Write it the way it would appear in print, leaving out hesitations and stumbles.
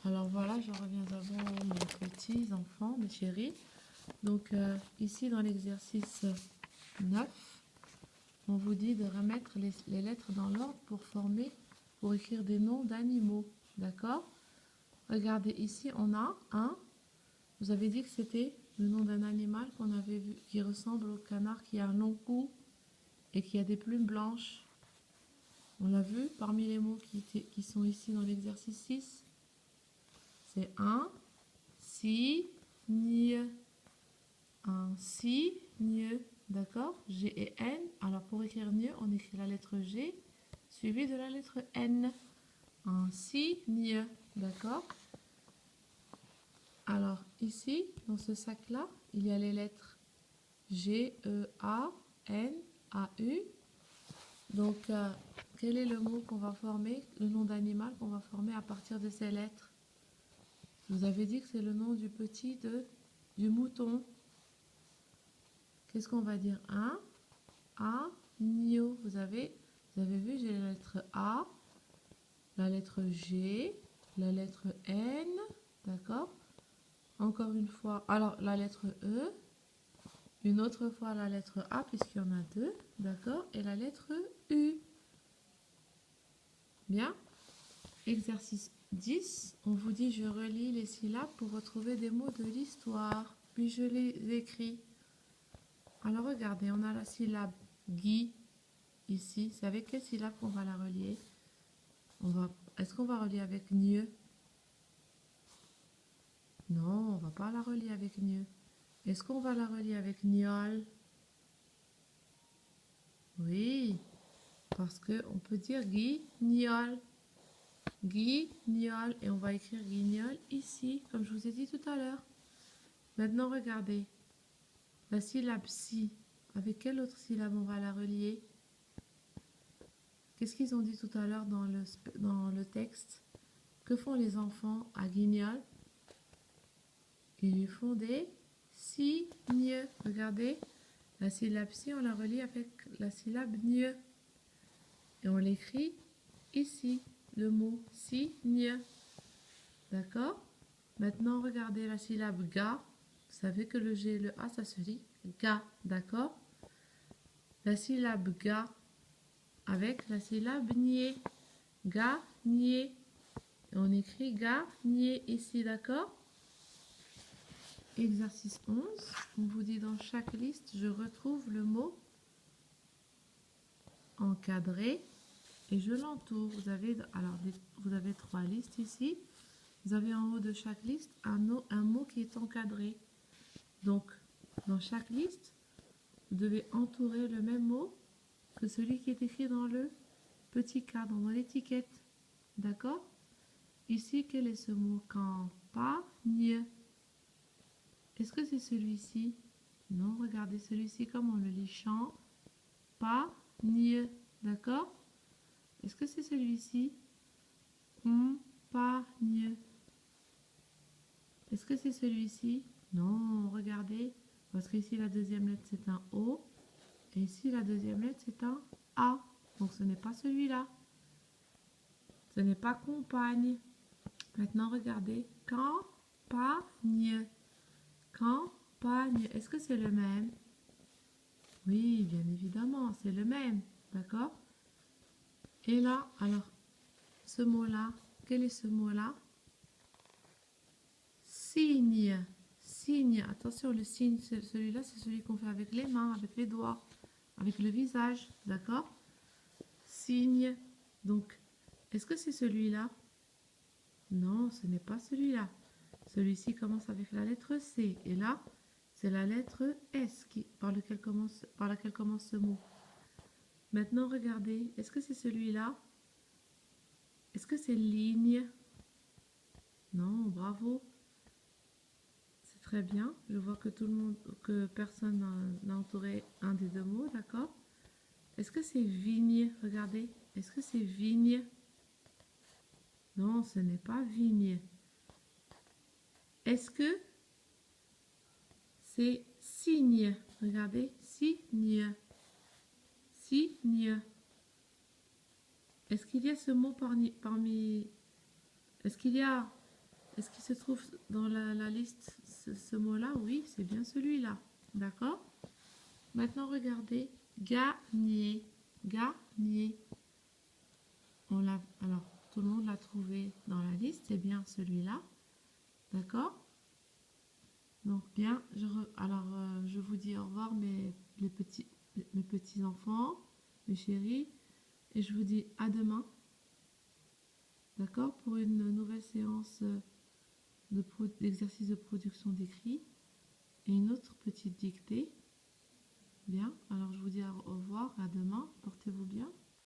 Alors voilà, je reviens à vous, mes petits enfants, mes chéris. Donc ici dans l'exercice 9, on vous dit de remettre les lettres dans l'ordre pour écrire des noms d'animaux. D'accord? Regardez, ici on a un. Vous avez dit que c'était le nom d'un animal qu'on avait vu, qui ressemble au canard, qui a un long cou et qui a des plumes blanches. On l'a vu parmi les mots qui sont ici dans l'exercice 6. C'est un cygne. Un cygne. D'accord? G et N. Alors pour écrire mieux, on écrit la lettre G suivie de la lettre N. Un cygne. D'accord? Alors ici, dans ce sac-là, il y a les lettres G, E, A, N, A, U. Donc, quel est le mot qu'on va former, le nom d'animal qu'on va former à partir de ces lettres? Je vous avais dit que c'est le nom du mouton. Qu'est-ce qu'on va dire? Un, agneau. Vous avez vu, j'ai la lettre A, la lettre G, la lettre N, d'accord? Encore une fois, alors la lettre E, une autre fois la lettre A, puisqu'il y en a deux, d'accord? Et la lettre U. Bien. Exercice 10, on vous dit je relis les syllabes pour retrouver des mots de l'histoire. Puis je les écris. Alors regardez, on a la syllabe Guy ici. C'est avec quelle syllabe qu'on va la relier? Est-ce qu'on va relier avec Nieu? Non, on va pas la relier avec Nieu. Est-ce qu'on va la relier avec Niol? Oui, parce qu'on peut dire Guignol. Guignol. Et on va écrire Guignol ici, comme je vous ai dit tout à l'heure. Maintenant, regardez. La syllabe si. Avec quelle autre syllabe on va la relier? Qu'est-ce qu'ils ont dit tout à l'heure dans le texte? Que font les enfants à Guignol? Ils lui font des signes. Regardez, la syllabe si, on la relie avec la syllabe nieu. Et on l'écrit ici, le mot signe. D'accord? Maintenant, regardez la syllabe ga. Vous savez que le G et le A, ça se lit ga. D'accord? La syllabe ga avec la syllabe nier. Ga, nier. Et on écrit ga, nier ici. D'accord? Exercice 11. On vous dit dans chaque liste, je retrouve le mot encadré et je l'entoure. Vous avez trois listes ici. Vous avez en haut de chaque liste un mot qui est encadré. Donc, dans chaque liste, vous devez entourer le même mot que celui qui est écrit dans le petit cadre, dans l'étiquette. D'accord? Ici, quel est ce mot? Campagne. Est-ce que c'est celui-ci? Non, regardez celui-ci, comme on le lit champ, pas, nie. D'accord? Est-ce que c'est celui-ci? Compagne. Est-ce que c'est celui-ci? Non, regardez. Parce qu'ici, la deuxième lettre, c'est un O. Et ici, la deuxième lettre, c'est un A. Donc, ce n'est pas celui-là. Ce n'est pas compagne. Maintenant, regardez. Campagne. Campagne. Est-ce que c'est le même? Oui, bien évidemment, c'est le même. D'accord? Et là, alors, ce mot-là, quel est ce mot-là? Signe. Signe. Attention, le signe, celui-là, c'est celui qu'on fait avec les mains, avec les doigts, avec le visage. D'accord? Signe. Donc, est-ce que c'est celui-là? Non, ce n'est pas celui-là. Celui-ci commence avec la lettre C. Et là, c'est la lettre S par laquelle commence ce mot. Maintenant, regardez. Est-ce que c'est celui-là? Est-ce que c'est ligne? Non, bravo. C'est très bien. Je vois que personne n'a entouré un des deux mots, d'accord? Est-ce que c'est vigne? Regardez. Est-ce que c'est vigne? Non, ce n'est pas vigne. Est-ce que c'est cygne? Regardez, cygne. Cygne. Est-ce qu'il y a ce mot parmi... Est-ce qu'il y a Est-ce qu'il se trouve dans la liste ce mot-là? Oui, c'est bien celui-là. D'accord? Maintenant, regardez. Gagner. Gagner. Alors, tout le monde l'a trouvé dans la liste. C'est bien celui-là. D'accord? Donc, bien. Je vous dis au revoir, mes petits enfants, mes chéris. Et je vous dis à demain. D'accord? Pour une nouvelle séance d'exercice de production d'écrit et une autre petite dictée. Bien, alors je vous dis au revoir, à demain, portez-vous bien.